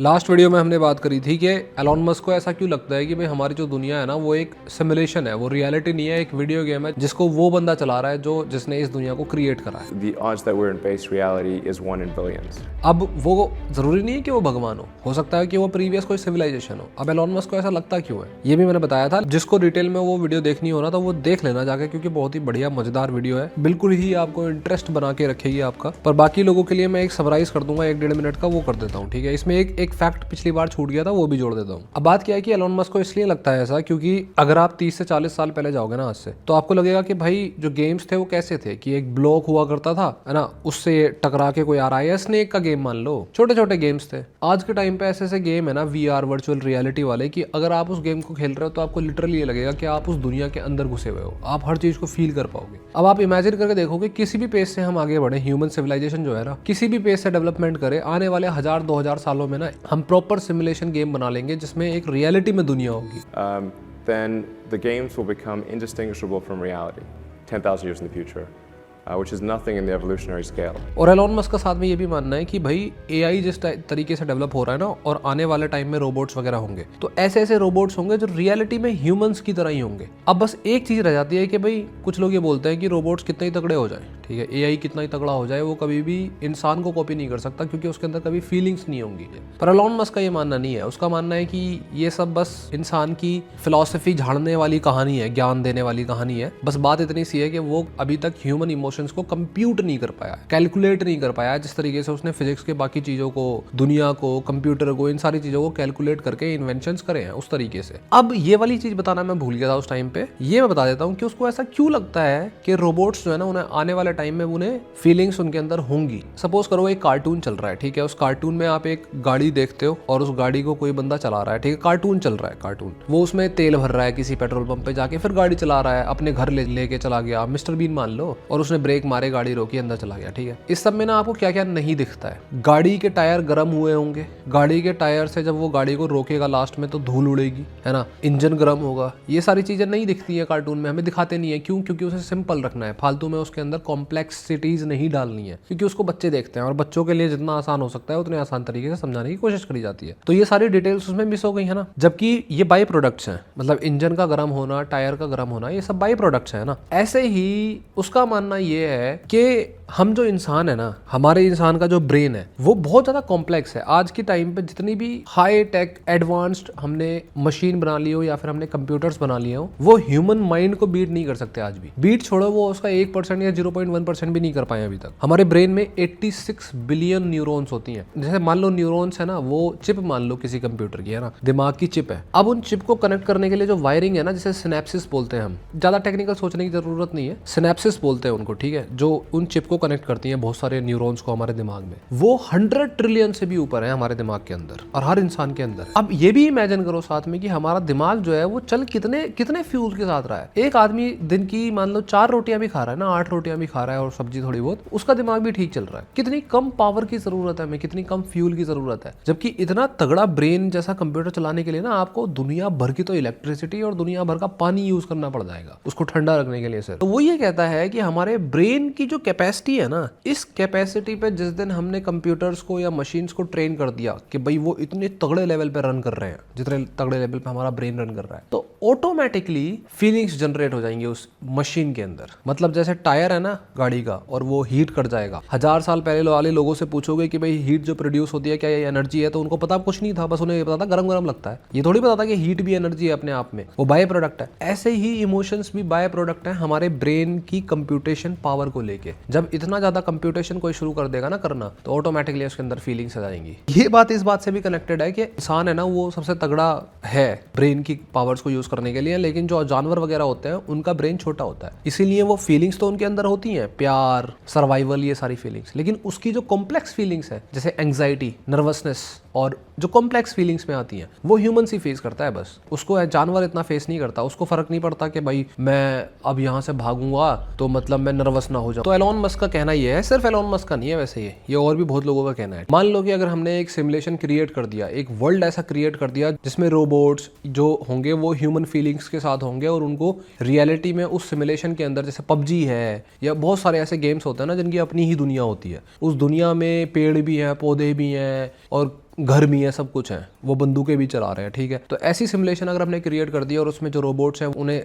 Last video में हमने बात करी थी कि एलॉन मस्क को ऐसा क्यों लगता है कि भाई हमारी जो दुनिया है ना वो एक सिमुलेशन है, वो रियलिटी नहीं है, एक वीडियो गेम है जिसको वो बंदा चला रहा है जिसने इस दुनिया को क्रिएट करा है। The odds that we're in base reality is 1 in billions. अब वो जरूरी नहीं है कि वो भगवान हो सकता है कि वो प्रीवियस कोई सिविलाइजेशन हो। अब एलॉन मस्क को ऐसा लगता क्यों है ये भी मैंने बताया था। जिसको डिटेल में वो वीडियो देखनी हो ना तो वो देख लेना जाके, क्योंकि बहुत ही बढ़िया मजेदार वीडियो है, बिल्कुल ही आपको इंटरेस्ट बना के रखेगी आपका। पर बाकी लोगों के लिए मैं एक समराइज कर दूंगा 1-1.5 मिनट का, वो कर देता हूँ, ठीक है। इसमें एक फैक्ट पिछली बार छूट गया था, वो भी जोड़ देता हूँ। अब बात क्या है कि एलॉन मस्क को इसलिए लगता है ऐसा क्योंकि अगर आप 30 से 40 साल पहले जाओगे ना आज से, तो आपको लगेगा कि भाई जो गेम्स थे वो कैसे थे कि एक ब्लॉक हुआ करता था, है ना, उससे टकरा के कोई आ रहा है, या स्नेक का गेम मान लो, छोटे छोटे गेम्स थे। आज के टाइम पे ऐसे ऐसे गेम है ना VR वर्चुअल रियलिटी वाले कि अगर आप उस गेम को खेल रहे हो तो आपको लिटरली ये लगेगा कि आप उस दुनिया के अंदर घुसे हुए हो, आप हर चीज को फील कर पाओगे। अब आप इमेजिन करके देखोगे किसी भी पेज से हम आगे बढ़े, ह्यूमन सिविलाइजेशन जो है ना किसी भी पेज से डेवलपमेंट करे, आने वाले 1000-2000 सालों में ना हम प्रॉपर सिमुलेशन गेम बना लेंगे जिसमें एक रियलिटी में दुनिया होगी। Then the games will become indistinguishable from reality 10,000 years in the future, which is nothing in the evolutionary scale. और एलॉन मस्क का साथ में ये भी मानना है कि भाई AI जिस तरीके से डेवलप हो रहा है ना, और आने वाले टाइम में रोबोट्स वगैरह होंगे, तो ऐसे ऐसे रोबोट्स होंगे जो रियलिटी में ह्यूमंस की तरह ही होंगे। अब बस एक चीज रह जाती है कि भाई कुछ लोग ये बोलते हैं कि रोबोट्स कितने ही तगड़े हो जाए, ठीक है, AI कितना ही तगड़ा हो जाए, वो कभी भी इंसान को कॉपी नहीं कर सकता क्योंकि उसके अंदर कभी फीलिंग्स नहीं होंगी। पर एलॉन मस्क का ये मानना नहीं है। उसका मानना है कि ये सब बस इंसान की फिलॉसफी झाड़ने वाली कहानी है, ज्ञान देने वाली कहानी है। बस बात इतनी सी है कि वो अभी तक ह्यूमन इमोशंस को कंप्यूट नहीं कर पाया, कैलकुलेट नहीं कर पाया, जिस तरीके से उसने फिजिक्स के बाकी चीजों को, दुनिया को, कंप्यूटर को, इन सारी चीजों को कैलकुलेट करके इन्वेंशंस करे हैं उस तरीके से। अब ये वाली चीज बताना मैं भूल गया था उस टाइम पे, ये मैं बता देता हूँ कि उसको ऐसा क्यों लगता है कि रोबोट्स जो है ना उन्हें आने वाले टाइम में उन्हें फीलिंग्स उनके अंदर होंगी। सपोज करो एक कार्टून चल रहा है, ठीक है, उस कार्टून में आप एक गाड़ी देखते हो और उस गाड़ी को कोई बंदा चला रहा है, ठीक है, कार्टून चल रहा है, कार्टून वो उसमें तेल भर रहा है किसी पेट्रोल पंप पे जाके, फिर गाड़ी चला रहा है, अपने घर लेके चला गया, मिस्टर बीन मान लो, और उसने ब्रेक मारे, गाड़ी रोकी, अंदर चला गया, ठीक है। इस सब में ना आपको क्या क्या नहीं दिखता है। गाड़ी के टायर गर्म हुए होंगे, गाड़ी के टायर से जब वो गाड़ी को रोकेगा लास्ट में तो धूल उड़ेगी, है ना, इंजन गर्म होगा, ये सारी चीजें नहीं दिखती है कार्टून में, हमें दिखाते नहीं है। क्यों? क्योंकि उसे सिंपल रखना है, फालतू में उसके अंदर कॉम्प्लेक्सिटीज नहीं डालनी है, क्योंकि उसको बच्चे देखते हैं और बच्चों के लिए जितना आसान हो सकता है उतने आसान तरीके से समझाने की कोशिश करी जाती है। तो ये सारी डिटेल्स उसमें मिस हो गई है ना, जबकि ये बाई प्रोडक्ट्स हैं, मतलब इंजन का गर्म होना, टायर का गर्म होना, ये सब बाई प्रोडक्ट्स हैं ना। ऐसे ही उसका मानना ये है कि हम जो इंसान है ना, हमारे इंसान का जो ब्रेन है वो बहुत ज्यादा कॉम्प्लेक्स है। आज के टाइम पे जितनी भी हाई टेक एडवांस्ड हमने मशीन बना ली हो या फिर हमने कंप्यूटर्स बना लिए हो, वो ह्यूमन माइंड को बीट नहीं कर सकते आज भी। बीट छोड़ो, वो उसका 1% या 0.1% भी नहीं कर पाए अभी तक। हमारे ब्रेन में 86 बिलियन न्यूरॉन्स होती हैं। जैसे मान लो न्यूरॉन्स है ना, वो चिप मान लो किसी कंप्यूटर की, है ना, दिमाग की चिप है। अब उन चिप को कनेक्ट करने के लिए जो वायरिंग है ना, जिसे सिनेप्सिस बोलते हैं, हम ज्यादा टेक्निकल सोचने की जरूरत नहीं है, सिनेप्सिस बोलते हैं उनको, ठीक है, जो उन चिप को कनेक्ट करती हैं बहुत सारे न्यूरॉन्स को हमारे दिमाग में, वो 100 ट्रिलियन से भी ऊपर है हमारे दिमाग के अंदर और हर इंसान के अंदर। अब ये भी इमेजिन करो साथ में कि हमारा दिमाग जो है वो चल कितने फ्यूल के साथ रहा है। एक आदमी दिन की मान लो 4 रोटियां भी खा रहा है ना, 8 रोटियां भी खा रहा है और सब्जी थोड़ी बहुत, उसका दिमाग भी ठीक चल रहा है। कितनी कम पावर की जरूरत है हमें, कितनी कम फ्यूल की जरूरत है। जबकि इतना तगड़ा ब्रेन जैसा कंप्यूटर चलाने के लिए ना आपको दुनिया भर की तो इलेक्ट्रिसिटी और दुनिया भर का पानी यूज करना पड़ जाएगा उसको ठंडा रखने के लिए सर। तो वो ये कहता है कि हमारे ब्रेन की जो कैपेसिटी है ना, इस कैपेसिटी पे जिस दिन हमने कंप्यूटर्स को या मशीन्स को ट्रेन कर दिया कि भाई वो इतने तगड़े लेवल पे रन कर रहे हैं जितने तगड़े लेवल पे हमारा ब्रेन रन कर रहा है, तो ऑटोमेटिकली फीलिंग्स जनरेट हो जाएंगी उस मशीन के अंदर। मतलब जैसे टायर है ना गाड़ी का और वो हीट कर जाएगा, 1000 साल पहले वाले लोगों से पूछोगे कि भाई हीट जो प्रोड्यूस होती है क्या ये एनर्जी है, तो उनको पता कुछ नहीं था, बस उन्हें ये पता था गरम गरम लगता है। ये थोड़ी पता था कि हीट भी एनर्जी है अपने आप में, वो बाय प्रोडक्ट है। ऐसे ही इमोशंस भी बाय प्रोडक्ट है हमारे ब्रेन की कंप्यूटेशन पावर को लेके। जब इतना ज्यादा कंप्यूटेशन कोई शुरू कर देगा ना करना, तो ऑटोमेटिकली उसके अंदर फीलिंग्स आ जाएंगी। ये बात इस बात से भी कनेक्टेड है कि इंसान है ना वो सबसे तगड़ा है ब्रेन की पावर्स को यूज करने के लिए, लेकिन जो जानवर वगैरह होते हैं उनका ब्रेन छोटा होता है, इसीलिए वो फीलिंग्स तो उनके अंदर होती हैं, प्यार, सर्वाइवल, ये सारी फीलिंग्स, लेकिन उसकी जो कॉम्प्लेक्स फीलिंग्स है जैसे एंग्जाइटी, नर्वसनेस और जो कॉम्प्लेक्स फीलिंग्स में आती हैं वो ह्यूमन ही फेस करता है। बस उसको जानवर इतना फेस नहीं करता, उसको फर्क नहीं पड़ता कि भाई मैं अब यहाँ से भागूंगा तो मतलब मैं नर्वस ना हो जाऊं। तो एलॉन मस्क का कहना ये है, सिर्फ एलॉन मस्क का नहीं है वैसे, ये और भी बहुत लोगों का कहना है। मान लो कि अगर हमने एक सिमुलेशन क्रिएट कर दिया, एक वर्ल्ड ऐसा क्रिएट कर दिया जिसमें रोबोट्स जो होंगे वो ह्यूमन फीलिंग्स के साथ होंगे और उनको रियलिटी में उस सिमुलेशन के अंदर, जैसे पबजी है या बहुत सारे ऐसे गेम्स होते हैं ना जिनकी अपनी ही दुनिया होती है, उस दुनिया में पेड़ भी हैं, पौधे भी हैं और घर भी है, सब कुछ है, वो बंदूकें भी चला रहे हैं, ठीक है। तो ऐसी सिमुलेशन अगर हमने क्रिएट कर दिया और उसमें जो रोबोट्स हैं उन्हें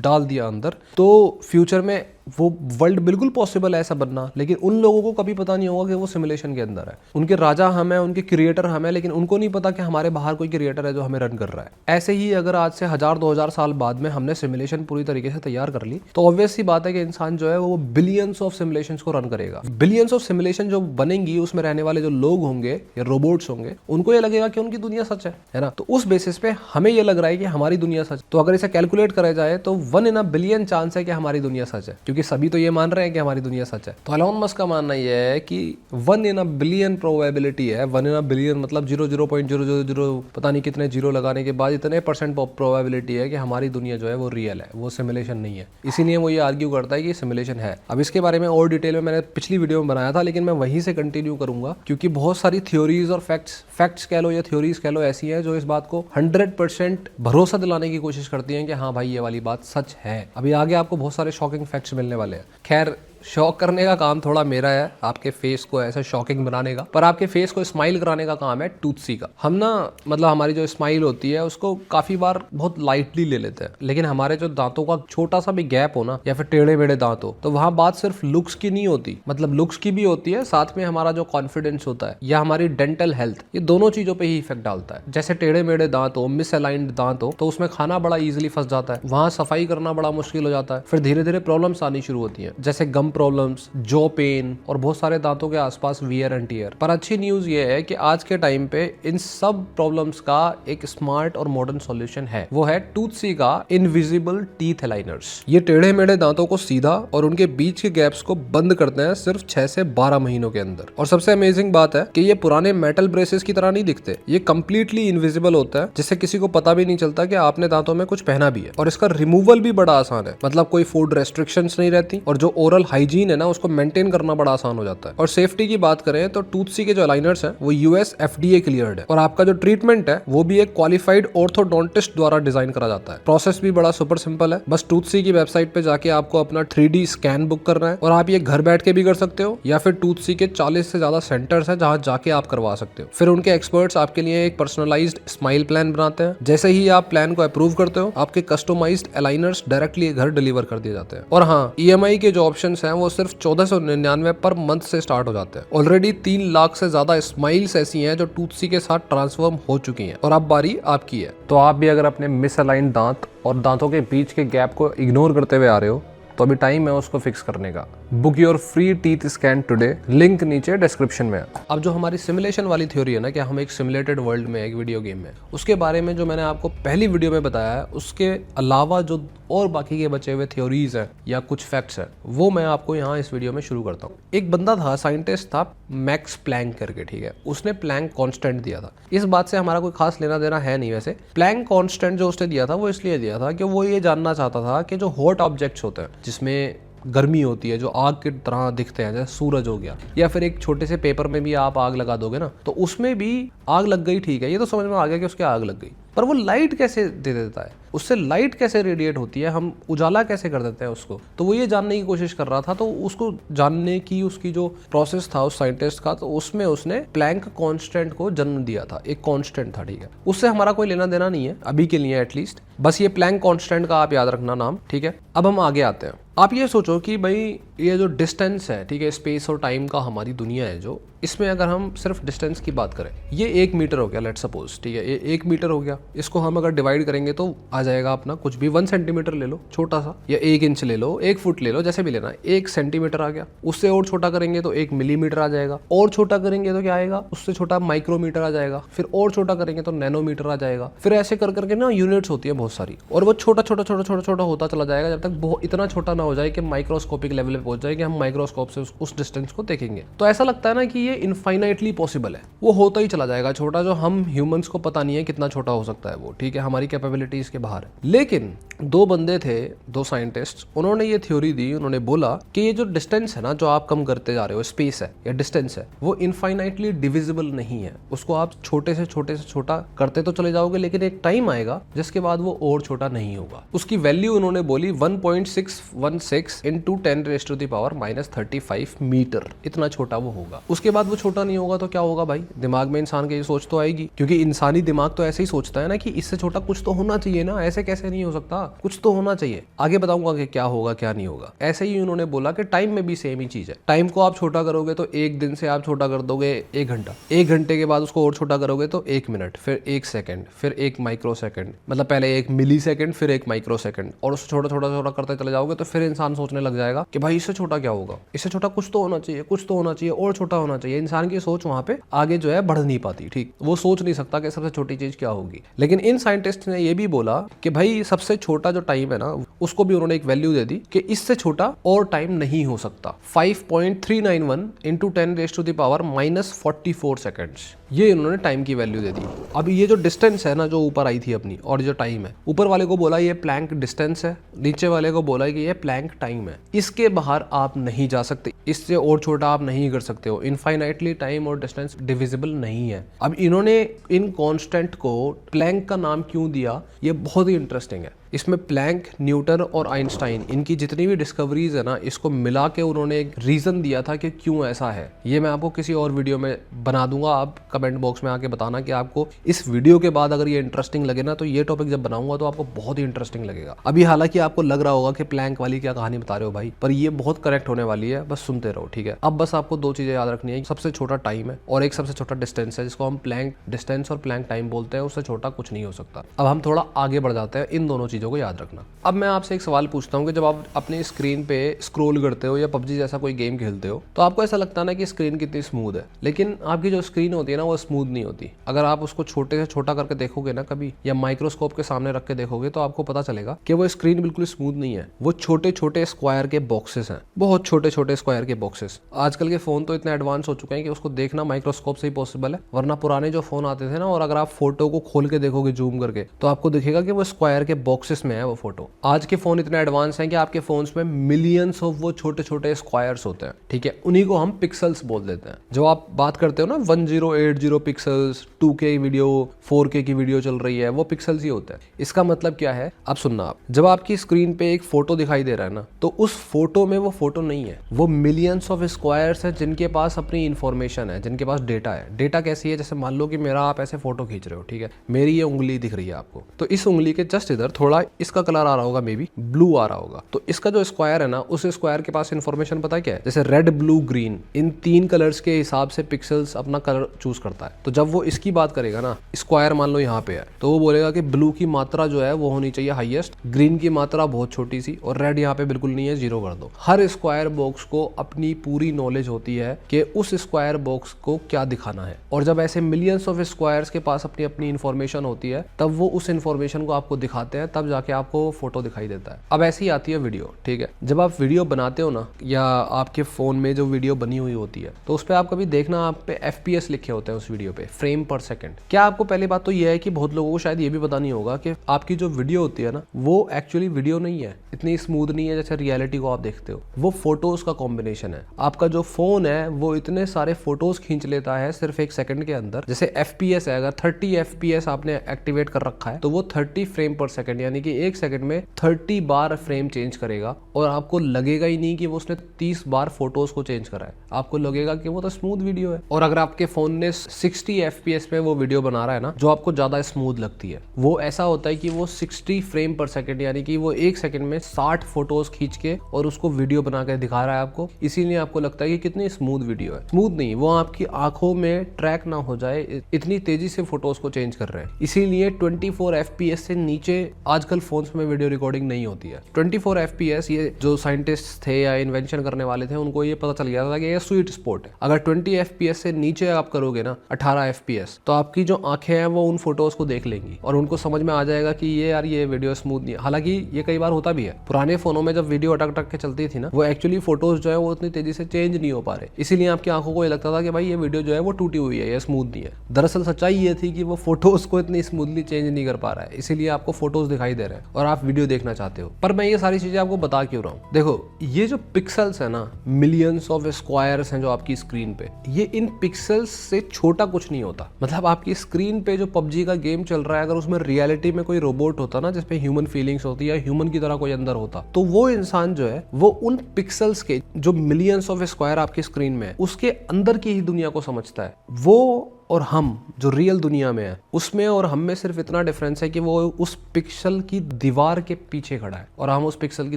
डाल दिया अंदर, तो फ्यूचर में वो वर्ल्ड बिल्कुल पॉसिबल है ऐसा बनना, लेकिन उन लोगों को कभी पता नहीं होगा कि वो सिमुलेशन के अंदर है। उनके राजा हम हैं, उनके क्रिएटर हम हैं, लेकिन उनको नहीं पता कि हमारे बाहर कोई क्रिएटर है जो हमें रन कर रहा है। ऐसे ही अगर आज से 1000-2000 साल बाद में हमने सिमुलेशन पूरी तरीके से तैयार कर ली, तो ऑब्वियस सी बात है कि इंसान जो है वो बिलियंस ऑफ सिमुलेशंस को रन करेगा। बिलियंस ऑफ सिमुलेशन जो बनेंगी, उसमें रहने वाले जो लोग होंगे या रोबोट्स होंगे, उनको ये लगेगा कि उनकी दुनिया सच है ना। तो उस बेसिस पे हमें ये लग रहा है कि हमारी दुनिया सच। तो अगर इसे कैलकुलेट करा जाए तो 1 in a billion चांस है कि हमारी दुनिया सच है, क्योंकि सभी तो ये मान रहे हैं कि हमारी दुनिया सच है। तो एलोन मस्क का मानना यह है कि 1 in a billion प्रोबेबिलिटी है। 1 in a billion मतलब 0.000 पता नहीं कितने जीरो लगाने के बाद इतने % प्रोबेबिलिटी है कि हमारी दुनिया जो है वो रियल है, वो सिमुलेशन नहीं है। इसीलिए वो ये आर्ग्यू करता है कि सिमुलेशन है। अब इसके बारे में और डिटेल में मैंने पिछली वीडियो में बनाया था, लेकिन मैं वहीं से कंटिन्यू करूंगा, क्योंकि बहुत सारी थ्योरीज और फैक्ट्स कह लो या थ्योरीज कह लो ऐसी हैं जो इस बात को 100% भरोसा दिलाने की कोशिश करती हैं कि हाँ भाई ये वाली बात सच है। अभी आगे आपको बहुत सारे शॉकिंग फैक्ट्स मिलने वाले हैं। खैर, शॉक करने का काम थोड़ा मेरा है, आपके फेस को ऐसा शॉकिंग बनाने का, पर आपके फेस को स्माइल कराने का काम है टूथसी का। हम ना मतलब हमारी जो स्माइल होती है उसको काफी बार बहुत लाइटली ले लेते हैं, लेकिन हमारे जो दांतों का छोटा सा भी गैप हो ना, या फिर टेढ़े मेढ़े दांत हो, तो वहां बात सिर्फ लुक्स की नहीं होती, मतलब लुक्स की भी होती है, साथ में हमारा जो कॉन्फिडेंस होता है या हमारी डेंटल हेल्थ, ये दोनों चीजों पे ही इफेक्ट डालता है। जैसे टेढ़े मेढ़े दांत हो, मिसअलाइंड दांत हो, तो उसमें खाना बड़ा इजिली फंस जाता है, वहां सफाई करना बड़ा मुश्किल हो जाता है, फिर धीरे धीरे प्रॉब्लम्स आनी शुरू होती है, जैसे गम प्रॉब्लम्स, जॉ पेन और बहुत सारे दांतों के आसपास वियर एंड टियर। पर अच्छी न्यूज ये है कि आज के टाइम पे इन सब प्रॉब्लम्स का एक स्मार्ट और मॉडर्न सॉल्यूशन है, वो है टूथसी का इनविजिबल टीथ अलाइनर्स। ये टेढ़े मेढ़े दांतों को सीधा और उनके बीच के गैप्स को बंद करते हैं सिर्फ 6 से 12 महीनों के अंदर। और सबसे अमेजिंग बात है कि ये पुराने मेटल ब्रेसेस की तरह नहीं दिखते, ये कंप्लीटली इनविजिबल होता है, जिससे किसी को पता भी नहीं चलता कि आपने दांतों में कुछ पहना भी है। और इसका रिमूवल भी बड़ा आसान है, मतलब कोई फूड रेस्ट्रिक्शंस नहीं रहती, और जो ओरल हाइजीन है ना उसको मेंटेन करना बड़ा आसान हो जाता है। और सेफ्टी की बात करें तो टूथसी के जो अलाइनर्स हैं वो US FDA क्लियर्ड है, और आपका जो ट्रीटमेंट है वो भी एक क्वालिफाइड ऑर्थोडोंटिस्ट द्वारा डिजाइन करा जाता है। प्रोसेस भी बड़ा सुपर सिंपल है, बस टूथसी की वेबसाइट पे जाके आपको अपना 3D स्कैन बुक करना है, और आप ये घर बैठ के भी कर सकते हो, या फिर टूथसी के 40 से ज्यादा सेंटर्स हैं जहां जाके आप करवा सकते हो। फिर उनके एक्सपर्ट्स आपके लिए एक पर्सनलाइज्ड स्माइल प्लान बनाते हैं। जैसे ही आप प्लान को अप्रूव करते हो, आपके कस्टमाइज्ड अलाइनर्स डायरेक्टली घर डिलीवर कर दिए जाते हैं। और हाँ, EMI के जो ऑप्शन हैं वो सिर्फ 1499 पर मंथ से स्टार्ट हो जाते हैं। ऑलरेडी 3 लाख से ज्यादा स्माइल्स ऐसी हैं जो टूथसी के साथ ट्रांसफॉर्म हो चुकी हैं, और अब बारी आपकी है। तो आप भी अगर अपने मिसअलाइंड दांत और दांतों के बीच के गैप को इग्नोर करते हुए आ रहे हो, तो अभी टाइम है उसको फिक्स करने का। Book your free teeth scan today, link नीचे डिस्क्रिप्शन में है। अब जो हमारी सिमुलेशन वाली थ्योरी है ना, कि हम एक सिमुलेटेड वर्ल्ड में, एक वीडियो गेम में, उसके बारे में जो मैंने आपको पहली वीडियो में बताया है, उसके अलावा जो और बाकी के बचे हुए थ्योरीज हैं या कुछ फैक्ट्स हैं, वो मैं आपको यहाँ इस वीडियो में शुरू करता हूँ। एक बंदा था, साइंटिस्ट था, मैक्स प्लैंक करके, ठीक है, उसने प्लैंक कांस्टेंट दिया था। इस बात से हमारा कोई खास लेना देना है नहीं वैसे। प्लैंक कांस्टेंट जो उसने दिया था वो इसलिए दिया था कि वो ये जानना चाहता था कि जो हॉट ऑब्जेक्ट्स होते हैं, जिसमें गर्मी होती है, जो आग की तरह दिखते हैं, जैसे सूरज हो गया, या फिर एक छोटे से पेपर में भी आप आग लगा दोगे ना, तो उसमें भी आग लग गई, ठीक है, ये तो समझ में आ गया कि उसके आग लग गई, पर वो लाइट कैसे दे देता है, उससे लाइट कैसे रेडिएट होती है, हम उजाला कैसे कर देते हैं उसको, तो वो ये जानने की कोशिश कर रहा था। तो उसको जानने की उसकी जो प्रोसेस था उस साइंटिस्ट का, तो उसमें उसने प्लैंक कांस्टेंट को जन्म दिया था। एक कांस्टेंट था, ठीक है, उससे हमारा कोई लेना देना नहीं है अभी के लिए एटलीस्ट, बस ये प्लैंक कांस्टेंट का आप याद रखना नाम, ठीक है। अब हम आगे आते हैं। आप ये सोचो कि भाई ये जो डिस्टेंस है, ठीक है, स्पेस और टाइम का हमारी दुनिया है जो, इसमें अगर हम सिर्फ डिस्टेंस की बात करें, ये 1 मीटर हो गया, लेट्स सपोज, ठीक है, ये 1 मीटर हो गया। इसको हम अगर डिवाइड करेंगे तो आ जाएगा अपना कुछ भी 1 सेंटीमीटर ले लो छोटा सा, या 1 इंच ले लो, 1 फुट ले लो, जैसे भी लेना है, 1 सेंटीमीटर आ गया। उससे और छोटा करेंगे तो 1 मिलीमीटर आ जाएगा, और छोटा करेंगे तो क्या आएगा, उससे छोटा माइक्रोमीटर आ जाएगा, फिर और छोटा करेंगे तो नैनोमीटर आ जाएगा। फिर ऐसे कर करके ना यूनिट्स होती है बहुत सारी, और वो छोटा छोटा छोटा छोटा छोटा होता चला जाएगा जब तक इतना छोटा ना हो जाए कि माइक्रोस्कोपिक लेवल पे पहुंच जाए कि हम माइक्रोस्कोप से उस डिस्टेंस को देखेंगे। तो ऐसा लगता है ना कि ये इनफाइनाइटली पॉसिबल है, वो होता ही चला जाएगा छोटा, जो हम ह्यूमंस को पता नहीं है कितना छोटा हो सकता है वो, ठीक है, हमारी कैपेबिलिटीज के बाहर है। लेकिन दो बंदे थे, दो साइंटिस्ट, उन्होंने ये थ्योरी दी, उन्होंने बोला कि ये जो डिस्टेंस है ना जो आप कम करते जा रहे हो, स्पेस है या डिस्टेंस है, वो इनफाइनाइटली डिविजिबल नहीं है। उसको आप छोटे से छोटा करते तो चले जाओगे, लेकिन एक टाइम आएगा जिसके बाद वो और छोटा नहीं होगा। उसकी वैल्यू उन्होंने बोली 1.616 इंटू 10⁻⁻35 मीटर, इतना छोटा वो होगा। उसके बाद वो छोटा नहीं होगा तो क्या होगा भाई? दिमाग में इंसान के ये सोच तो आएगी, क्योंकि इंसानी दिमाग तो ऐसे ही सोचता है ना कि इससे छोटा कुछ तो होना चाहिए ना, ऐसे कैसे नहीं हो सकता, कुछ तो होना चाहिए। आगे बताऊंगा कि क्या होगा क्या नहीं होगा। ऐसे ही उन्होंने बोला कि टाइम में भी सेम ही चीज है। टाइम को आप छोटा करोगे तो एक दिन से आप छोटा कर दोगे 1 घंटा, 1 घंटे के बाद उसको और छोटा करोगे तो 1 मिनट, फिर 1 सेकंड, फिर 1 माइक्रो सेकंड, मतलब पहले 1 मिली सेकंड, फिर 1 माइक्रो सेकंड, और उसको छोटा करते चले जाओगे तो फिर इंसान सोचने लग जाएगा कि भाई इससे छोटा क्या होगा, इससे छोटा कुछ तो होना चाहिए, कुछ तो होना चाहिए, और छोटा होना चाहिए। इंसान की सोच वहां पे आगे जो है बढ़ नहीं पाती। ठीक, वो सोच नहीं सकता कि सबसे छोटी चीज क्या होगी। लेकिन इन साइंटिस्ट ने ये भी बोला कि भाई सबसे छोटा जो टाइम है ना, उसको भी उन्होंने एक वैल्यू दे दी कि इससे छोटा और टाइम नहीं हो सकता। 5.391 इंटू 10⁻⁻44 सेकेंड्स, ये इन्होंने टाइम की वैल्यू दे दी। अब ये जो डिस्टेंस है ना जो ऊपर आई थी अपनी, और जो टाइम है, ऊपर वाले को बोला ये प्लैंक डिस्टेंस है, नीचे वाले को बोला कि ये प्लैंक टाइम है। इसके बाहर आप नहीं जा सकते, इससे और छोटा आप नहीं कर सकते हो। इनफाइनाइटली टाइम और डिस्टेंस डिविजिबल नहीं है। अब इन्होंने इन कांस्टेंट को प्लैंक का नाम क्यों दिया, ये बहुत ही इंटरेस्टिंग है। इसमें प्लैंक, न्यूटन और आइंस्टाइन, इनकी जितनी भी डिस्कवरीज है ना, इसको मिला के उन्होंने एक रीजन दिया था कि क्यों ऐसा है। ये मैं आपको किसी और वीडियो में बना दूंगा, आप कमेंट बॉक्स में आके बताना कि आपको इस वीडियो के बाद अगर ये इंटरेस्टिंग लगे ना, तो ये टॉपिक जब बनाऊंगा तो आपको बहुत ही इंटरेस्टिंग लगेगा। अभी हालांकि आपको लग रहा होगा कि प्लैंक वाली क्या कहानी बता रहे हो भाई, पर ये बहुत करेक्ट होने वाली है, बस सुनते रहो। ठीक है, अब बस आपको 2 चीजें याद रखनी है, सबसे छोटा टाइम है और एक सबसे छोटा डिस्टेंस है, जिसको हम प्लैंक डिस्टेंस और प्लैंक टाइम बोलते हैं। उससे छोटा कुछ नहीं हो सकता। अब हम थोड़ा आगे बढ़ जाते हैं, इन दोनों चीजों को याद रखना। अब मैं आपसे एक सवाल पूछता हूँ कि जब आप अपनी स्क्रीन पे स्क्रॉल करते हो या पबजी जैसा कोई गेम खेलते हो, तो आपको ऐसा लगता है ना कि स्क्रीन कितनी स्मूथ है, लेकिन आपकी जो स्क्रीन होती है ना वो स्मूथ नहीं होती। अगर आप उसको छोटे से छोटा करके देखोगे ना कभी, या माइक्रोस्कोप के सामने रख के देखोगे, तो आपको पता चलेगा कि वो स्क्रीन बिल्कुल स्मूथ नहीं है। वो छोटे छोटे स्क्वायर के बॉक्सेस हैं, बहुत छोटे छोटे स्क्वायर के बॉक्सेस। आजकल के फोन तो इतने एडवांस हो चुके हैं कि उसको देखना माइक्रोस्कोप से ही पॉसिबल है, वरना पुराने जो फोन आते थे ना, और अगर आप फोटो को खोल के देखोगे जूम करके, तो आपको दिखेगा कि वो स्क्वायर के बॉक्सेस में है वो फोटो। आज के फोन इतने एडवांस हैं कि आपके फोन्स में मिलियंस ऑफ वो छोटे छोटे स्क्वायर्स होते हैं। ठीक है, उन्हीं को हम पिक्सल्स बोल देते हैं। जो आप बात करते हो ना 1080 पिक्सल्स, 2K वीडियो, 4K की वीडियो चल रही है, वो पिक्सल्स ही होते हैं। इसका मतलब क्या है, अब सुनना आप, जब आपकी स्क्रीन पे एक फोटो दिखाई दे रहा है ना, तो उस फोटो में वो फोटो नहीं है, वो मिलियंस ऑफ स्क्वायर्स हैं जिनके पास अपनी इंफॉर्मेशन है, जिनके पास डेटा है। डेटा कैसी है, जैसे मान लो कि मेरा आप ऐसे फोटो खींच रहे हो, ठीक है, मेरी ये उंगली दिख रही है आपको, तो इस उंगली के जस्ट इधर थोड़ा इसका कलर आ रहा होगा, मे बी ब्लू आ रहा होगा, तो इसका जो स्क्वायर है ना, उस स्क्वायर के पास इंफॉर्मेशन पता क्या है, जैसे रेड, ब्लू, ग्रीन, इन 3 कलर्स के हिसाब से पिक्सल्स अपना कलर चूज करता है। तो जब वो इसकी बात करेगा ना, स्क्वायर मान लो यहाँ पे है, तो वो बोलेगा कि ब्लू की मात्रा जो है वो होनी चाहिए हाईएस्ट, ग्रीन की मात्रा बहुत छोटी सी, और रेड यहाँ पे बिल्कुल नहीं है, 0 कर दो। हर स्क्वायर बॉक्स को अपनी पूरी नॉलेज होती है कि उस स्क्वायर बॉक्स को क्या दिखाना है, और जब ऐसे मिलियंस ऑफ स्क्वायर्स के पास अपनी अपनी इंफॉर्मेशन होती है, तब वो उस इंफॉर्मेशन को आपको दिखाते हैं, तब जाके आपको फोटो दिखाई देता है। अब ऐसी आती है वीडियो। ठीक है, जब आप वीडियो बनाते हो ना, या आपके फोन में जो वीडियो बनी हुई होती है, तो उस पर आप कभी देखना, आप पे FPS लिखे होते हैं उस वीडियो पे, फ्रेम पर सेकंड। क्या आपको पहली बात तो ये है कि बहुत लोगों को शायद ये भी पता नहीं होगा कि आपकी जो वीडियो होती है ना, वो एक्चुअली वीडियो नहीं है, इतनी स्मूथ नहीं है जैसे रियलिटी को आप देखते हो। वो फोटोज का कॉम्बिनेशन है। आपका जो फोन है वो इतने सारे फोटोज खींच लेता है सिर्फ 1 सेकंड के अंदर। जैसे FPS है, अगर 30 FPS आपने एक्टिवेट कर रखा है, तो वो 30 फ्रेम पर सेकंड, यानी कि 1 सेकंड में 30 बार फ्रेम चेंज करेगा, और आपको लगेगा ही नहीं कि वो उसने 30 बार फोटोज को चेंज करा है। आपको लगेगा कि वो तो स्मूथ वीडियो है। और अगर आपके फोन ने 60 FPS पे वो वीडियो बना रहा है ना, जो आपको ज्यादा स्मूथ लगती है, वो ऐसा होता है कि वो 60 फ्रेम पर सेकंड, यानी कि वो 1 सेकंड में 60 फोटोज खींच के और उसको वीडियो बना के दिखा रहा है आपको। इसीलिए आपको लगता है कि कितनी स्मूथ वीडियो है। स्मूथ नहीं, वो आपकी आंखों में ट्रैक ना हो जाए, इतनी तेजी से फोटोज को चेंज कर रहे हैं। इसीलिए 24 FPS से नीचे आजकल फोन्स में वीडियो रिकॉर्डिंग नहीं होती है। 24 FPS, ये जो साइंटिस्ट थे या इन्वेंशन करने वाले थे, उनको ये पता चल गया था कि ये स्वीट स्पॉट है। अगर 20 FPS से नीचे आप करोगे ना, 18 FPS, तो आपकी जो आंखें हैं वो उन फोटोज को देख लेंगी और उनको समझ में आ जाएगा कि ये यार ये वीडियो स्मूथ नहीं है। हालांकि ये कई बार होता भी है। पुराने फोनों में जब वीडियो अटक अटक के चलती थी ना, वो एक्चुअली फोटोज जो है वो उतनी तेजी से चेंज नहीं हो पा रहे, इसीलिए आपकी आंखों को ये लगता था कि भाई ये वीडियो जो है वो टूटी हुई है, ये स्मूथ नहीं है। दरअसल सच्चाई ये थी कि वो फोटोज को इतनी स्मूथली चेंज नहीं कर पा रहा है, इसीलिए आपको फोटोज दिखाई दिखाई दे रहे हैं और आप वीडियो देखना चाहते हो। पर मैं ये सारी चीजें आपको बता क्यों रहा हूँ, देखो ये जो पिक्सल्स है ना, मिलियंस ऑफ स्क्वायर्स हैं जो आपकी स्क्रीन पे, ये इन पिक्सल्स से छोटा कुछ नहीं होता। मतलब आपकी स्क्रीन पे जो PUBG का गेम चल रहा है, अगर उसमें रियलिटी में कोई रोबोट होता ना जिसपे ह्यूमन फीलिंग्स होती है, ह्यूमन की तरह कोई अंदर होता, तो वो इंसान जो है वो उन पिक्सल्स के जो मिलियंस ऑफ स्क्वायर आपकी स्क्रीन में है उसके अंदर की ही दुनिया को समझता है। वो और हम जो रियल दुनिया में है उसमें और हम में सिर्फ इतना डिफरेंस है कि वो उस पिक्सल की दीवार के पीछे खड़ा है और हम उस पिक्सल की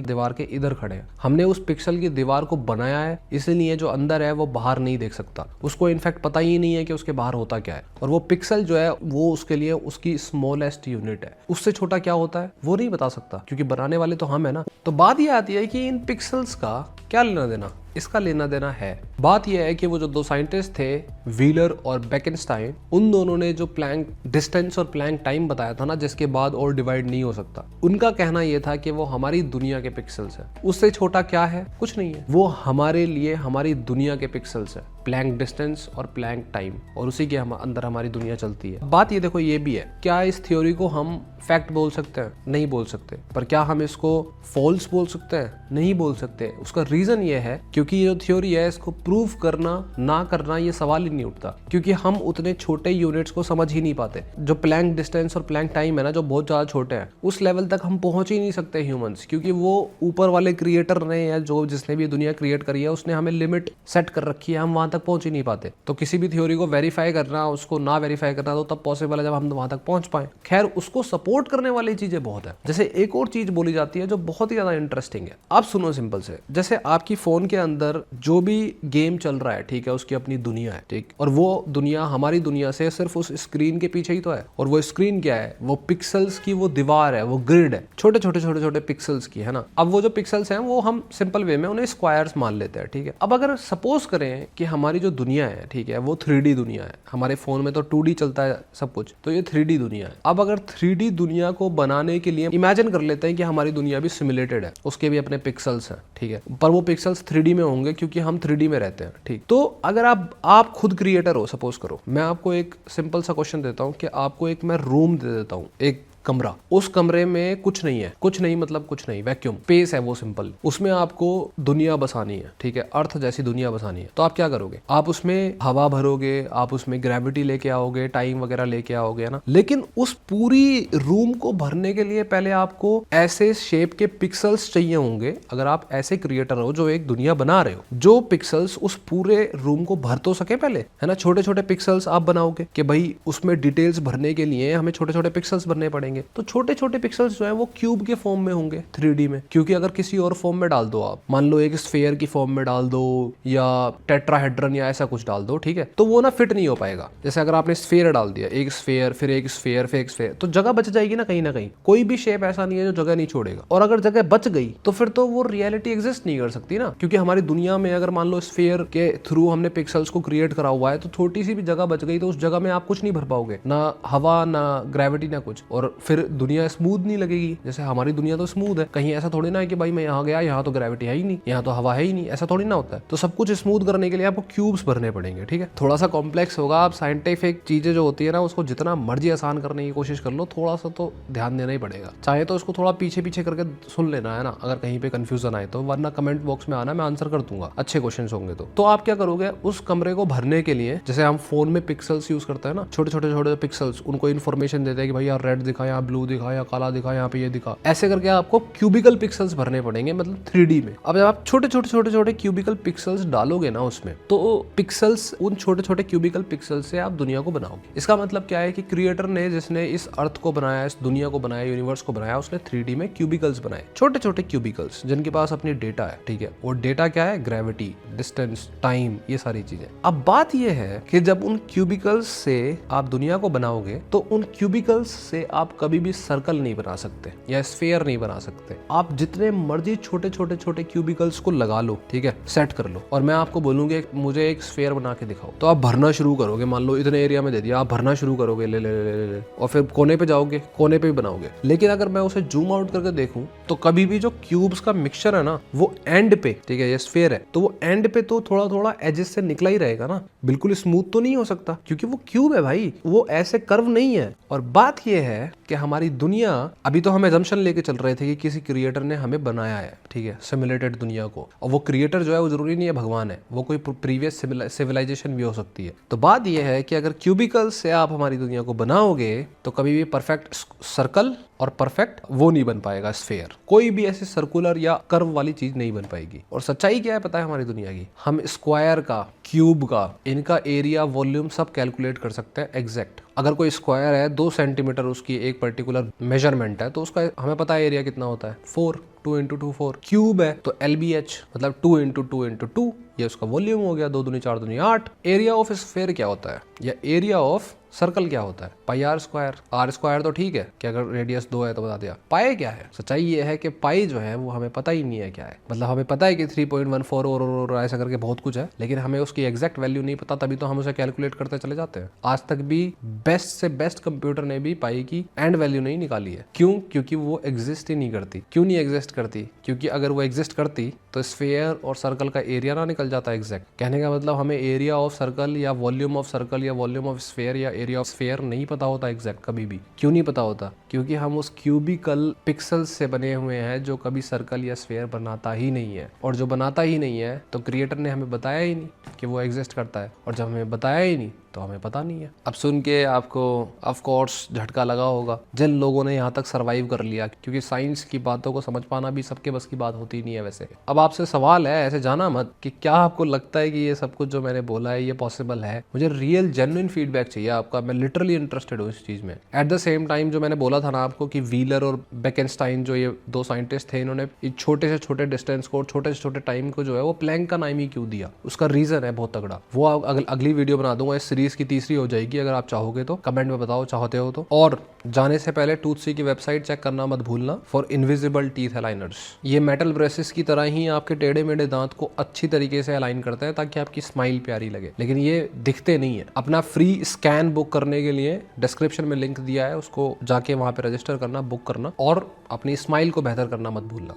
दीवार के इधर खड़े हैं। हमने उस पिक्सल की दीवार को बनाया है, इसलिए जो अंदर है वो बाहर नहीं देख सकता, उसको इनफैक्ट पता ही नहीं है कि उसके बाहर होता क्या है। और वो पिक्सल जो है वो उसके लिए उसकी स्मॉलेस्ट यूनिट है, उससे छोटा क्या होता है वो नहीं बता सकता, क्योंकि बनाने वाले तो हम है ना। तो बात ये आती है कि इन पिक्सल्स का क्या लेना देना, इसका लेना देना है। बात यह है कि वो जो दो साइंटिस्ट थे, व्हीलर और बेकेनस्टाइन, उन दोनों ने जो प्लैंक डिस्टेंस और प्लैंक टाइम बताया था ना, जिसके बाद और डिवाइड नहीं हो सकता, उनका कहना यह था कि वो हमारी दुनिया के पिक्सल्स है। उससे छोटा क्या है, कुछ नहीं है, वो हमारे लिए हमारी दुनिया के पिक्सल्स है, प्लैंक डिस्टेंस और प्लैंक टाइम, और उसी के अंदर हमारी दुनिया चलती है। बात ये देखो ये भी है, क्या इस थ्योरी को हम फैक्ट बोल सकते हैं? नहीं बोल सकते। पर क्या हम इसको फॉल्स बोल सकते हैं? नहीं बोल सकते। उसका रीजन ये है क्योंकि ये जो थ्योरी है इसको प्रूव करना ना करना ये सवाल ही नहीं उठता, क्योंकि हम उतने छोटे यूनिट्स को समझ ही नहीं पाते। जो प्लैंक डिस्टेंस और प्लैंक टाइम है ना, जो बहुत ज्यादा छोटे हैं, उस लेवल तक हम पहुंच ही नहीं सकते ह्यूमंस, क्योंकि वो ऊपर वाले क्रिएटर ने या जो जिसने भी दुनिया क्रिएट करी है उसने हमें लिमिट सेट कर रखी है, हम वहां तक पहुंच ही नहीं पाते। तो किसी भी थ्योरी को वेरीफाई करना, उसको ना वेरीफाई करना तो तब पॉसिबल है जब हम वहां तक पहुंच पाए। खैर, उसको सपोर्ट करने वाली चीजें बहुत है। जैसे एक और चीज बोली जाती है जो बहुत ही ज्यादा इंटरेस्टिंग है। आप सुनो सिंपल से, जैसे आपकी फोन के अंदर जो भी गेम चल रहा है, ठीक है, उसकी अपनी दुनिया है, ठीक, और वो दुनिया हमारी दुनिया से सिर्फ उस स्क्रीन के पीछे ही तो है। और वो स्क्रीन क्या है? वो पिक्सल्स की वो दीवार है, वो ग्रिड है, छोटे छोटे छोटे छोटे पिक्सल्स की, है ना। अब वो जो पिक्सल्स हैं वो हम सिंपल वे में उन्हें स्क्वायर्स मान लेते हैं, ठीक है। अब अगर सपोज करें कि हमारी जो दुनिया है, ठीक है, वो 3D दुनिया है। हमारे फोन में तो 2D चलता है सब कुछ, तो ये 3D दुनिया है। अब अगर 3D दुनिया को बनाने के लिए इमेजिन कर लेते हैं कि हमारी दुनिया भी सिमुलेटेड है, उसके भी अपने पिक्सल्स हैं, ठीक है, पर वो पिक्सल्स 3D में होंगे क्योंकि हम 3D में रहते हैं, ठीक। तो अगर आप खुद क्रिएटर हो, सपोज करो, मैं आपको एक सिंपल सा क्वेश्चन देता हूं कि आपको एक मैं रूम दे देता हूं, एक कमरा, उस कमरे में कुछ नहीं है, कुछ नहीं मतलब कुछ नहीं, वैक्यूम स्पेस है वो सिंपल, उसमें आपको दुनिया बसानी है, ठीक है, अर्थ जैसी दुनिया बसानी है। तो आप क्या करोगे? आप उसमें हवा भरोगे, आप उसमें ग्रेविटी लेके आओगे, टाइम वगैरह लेके आओगे, है ना। लेकिन उस पूरी रूम को भरने के लिए पहले आपको ऐसे शेप के पिक्सल्स चाहिए होंगे। अगर आप ऐसे क्रिएटर हो जो एक दुनिया बना रहे हो, जो पिक्सल्स उस पूरे रूम को भर तो सके पहले, है ना। छोटे छोटे पिक्सल्स आप बनाओगे कि भाई उसमें डिटेल्स भरने के लिए हमें छोटे छोटे पिक्सल्स भरने पड़ेंगे। तो छोटे छोटे पिक्सल्स जो है वो क्यूब के फॉर्म में होंगे 3D में, क्योंकि अगर किसी और फॉर्म में डाल दो, आप मान लो एक स्फीयर की फॉर्म में डाल दो या टेट्राहेड्रन या ऐसा कुछ डाल दो, ठीक है, तो वो ना फिट नहीं हो पाएगा। जैसे अगर आपने स्फीयर डाल दिया, एक स्फीयर फिर एक स्फीयर फिर एक स्फीयर, तो जगह बच जाएगी ना कहीं ना कहीं। कोई भी शेप ऐसा नहीं है जो जगह नहीं छोड़ेगा, और अगर जगह बच गई तो फिर तो वो रियलिटी एग्जिस्ट नहीं कर सकती ना, क्योंकि हमारी दुनिया में अगर मान लो स्फीयर के थ्रू हमने पिक्सल्स को क्रिएट करा हुआ है, तो छोटी सी भी जगह बच गई तो उस जगह में आप कुछ नहीं भर पाओगे, ना हवा ना ग्रेविटी ना कुछ, और फिर दुनिया स्मूथ नहीं लगेगी। जैसे हमारी दुनिया तो स्मूथ है, कहीं ऐसा थोड़ी ना है कि भाई मैं यहाँ गया, यहाँ तो ग्रेविटी है ही नहीं, यहाँ तो हवा है ही नहीं, ऐसा थोड़ी ना होता है। तो सब कुछ स्मूथ करने के लिए आपको क्यूब्स भरने पड़ेंगे, ठीक है। थोड़ा सा कॉम्प्लेक्स होगा, आप साइंटिफिक चीजें जो होती है ना उसको जितना मर्जी आसान करने की कोशिश कर लो, थोड़ा सा तो ध्यान देना ही पड़ेगा। चाहे तो उसको थोड़ा पीछे पीछे करके सुन लेना, है ना, अगर कहीं पे कंफ्यूजन आए तो, वरना कमेंट बॉक्स में आना, मैं आंसर कर दूंगा, अच्छे क्वेश्चन होंगे तो आप क्या करोगे? उस कमरे को भरने के लिए, जैसे हम फोन में पिक्सल्स यूज करते हैं ना, छोटे छोटे छोटे पिक्सल्स, उनको इन्फॉर्मेशन देते हैं कि भाई यार रेड दिखा, यहाँ ब्लू दिखा, या काला दिखा, यहाँ पे ये दिखा, ऐसे करके आपको क्यूबिकल पिक्सल्स भरने पड़ेंगे, मतलब 3D में। अब जब आप छोटे छोटे छोटे छोटे क्यूबिकल पिक्सल्स डालोगे ना उसमें, तो पिक्सल्स, उन छोटे छोटे क्यूबिकल पिक्सल्स से आप दुनिया को बनाओगे। इसका मतलब क्या है कि क्रिएटर ने, जिसने इस अर्थ को बनाया, इस दुनिया को बनाया, यूनिवर्स को बनाया, उसने 3D में क्यूबिकल्स बनाए, छोटे छोटे क्यूबिकल्स, जिनके पास अपनी डेटा है, ठीक है। और डेटा क्या है? ग्रेविटी, डिस्टेंस, टाइम, ये सारी चीजें। अब बात यह है कि जब उन क्यूबिकल्स से आप दुनिया को बनाओगे, तो उन क्यूबिकल्स से आप कभी भी सर्कल नहीं बना सकते या स्फीयर नहीं बना सकते। आप जितने मर्जी छोटे छोटे छोटे क्यूबिकल्स को लगा लो, ठीक है, सेट कर लो, और मैं आपको बोलूंगा मुझे एक स्फीयर बना के दिखाओ, तो आप भरना शुरू करोगे। मान लो इतने एरिया में दे दिया, आप भरना शुरू करोगे, ले ले ले ले ले, और फिर कोने पे जाओगे, कोने पे भी बनाओगे। लेकिन अगर मैं उसे जूम आउट करके देखूं, तो कभी भी जो क्यूब्स का मिक्सचर है ना, वो एंड पे, ठीक है, ये स्फीयर है, तो वो एंड पे तो थोड़ा थोड़ा एजेस से निकला ही रहेगा ना, बिल्कुल स्मूथ तो नहीं हो सकता, क्योंकि वो क्यूब है भाई, वो ऐसे कर्व नहीं है। और बात ये है कि कि हमारी दुनिया, अभी तो हम एजम्पशन लेके चल रहे थे कि किसी क्रिएटर ने हमें बनाया है, ठीक है, सिमुलेटेड दुनिया को, और वो क्रिएटर जो है वो जरूरी नहीं है भगवान है, वो कोई प्रीवियस सिविलाइजेशन भी हो सकती है। तो बात ये है कि अगर क्यूबिकल से आप हमारी दुनिया को बनाओगे तो कभी भी परफेक्ट सर्कल और परफेक्ट वो नहीं बन पाएगा स्फेयर, कोई भी ऐसी सर्कुलर या कर्व वाली चीज नहीं बन पाएगी। और सच्चाई क्या है पता है हमारी दुनिया की, हम स्क्वायर का, क्यूब का, इनका एरिया, वॉल्यूम सब कैलकुलेट कर सकते हैं एग्जैक्ट। अगर कोई स्क्वायर है 2 सेंटीमीटर उसकी एक पर्टिकुलर मेजरमेंट है तो उसका हमें पता है एरिया कितना होता है, 4, 2 × 2 4। क्यूब है तो LBH मतलब 2 × 2 × 2, ये उसका वॉल्यूम हो गया, 2 दूनी 4 दूनी 8। एरिया ऑफ स्फेयर क्या होता है, या एरिया ऑफ सर्कल क्या होता है, पाई आर स्क्वायर तो ठीक है कि अगर रेडियस 2 है तो बता दिया। पाई क्या है, सच्चाई ये है कि पाई जो है वो हमें पता ही नहीं है क्या है। मतलब हमें पता है कि 3.14 और ऐसा करके बहुत कुछ है, लेकिन हमें उसकी एग्जैक्ट वैल्यू नहीं पता, तभी तो हम उसे कैलकुलेट करते चले जाते हैं। आज तक भी बेस्ट से बेस्ट कंप्यूटर ने भी पाई की एंड वैल्यू नहीं निकाली है। क्यों? क्योंकि वो एग्जिस्ट ही नहीं करती। क्यों नहीं एग्जिस्ट करती? क्योंकि अगर वो एग्जिस्ट करती तो स्फेयर और सर्कल का एरिया ना निकल जाता एग्जैक्ट। कहने का मतलब हमें एरिया ऑफ सर्कल या वॉल्यूम ऑफ सर्कल या वॉल्यूम ऑफ स्फेयर या एरिया ऑफ स्फेयर नहीं पता होता एग्जैक्ट कभी भी। क्यों नहीं पता होता? क्योंकि हम उस क्यूबिकल पिक्सल्स से बने हुए हैं जो कभी सर्कल या स्फेयर बनाता ही नहीं है। और जो बनाता ही नहीं है तो क्रिएटर ने हमें बताया ही नहीं कि वो एग्जिस्ट करता है, और जब हमें बताया ही नहीं तो हमें पता नहीं है। अब सुन के आपको ऑफ कोर्स झटका लगा होगा जिन लोगों ने यहाँ तक सरवाइव कर लिया, क्योंकि साइंस की बातों को समझ पाना भी सबके बस की बात होती नहीं है वैसे। अब आपसे सवाल है, ऐसे जाना मत, कि क्या आपको लगता है कि ये सब कुछ जो मैंने बोला है ये पॉसिबल है? मुझे रियल जेन्युइन फीडबैक चाहिए आपका, मैं लिटरली इंटरेस्टेड हूँ इस चीज़ में। एट द सेम टाइम जो मैंने बोला था ना आपको कि व्हीलर और बेकेनस्टाइन जो ये 2 साइंटिस्ट थे, इन्होंने छोटे से छोटे डिस्टेंस को और छोटे से छोटे टाइम को जो है वो प्लैंक का नाम ही क्यों दिया, उसका रीजन है बहुत तगड़ा। वो अगली वीडियो बना दूंगा, इस सीरीज की तीसरी हो जाएगी, अगर आप चाहोगे तो कमेंट में बताओ चाहते हो तो। और जाने से पहले टूथसी की वेबसाइट चेक करना मत भूलना फॉर इनविजिबल टीथ अलाइनर्स। ये मेटल ब्रेसेस की तरह ही आपके टेढ़े मेढ़े दांत को अच्छी तरीके से अलाइन करते हैं ताकि आपकी स्माइल प्यारी लगे, लेकिन ये दिखते नहीं है। अपना फ्री स्कैन बुक करने के लिए डिस्क्रिप्शन में लिंक दिया है, उसको जाके वहां पे रजिस्टर करना, बुक करना, और अपनी स्माइल को बेहतर करना मत भूलना।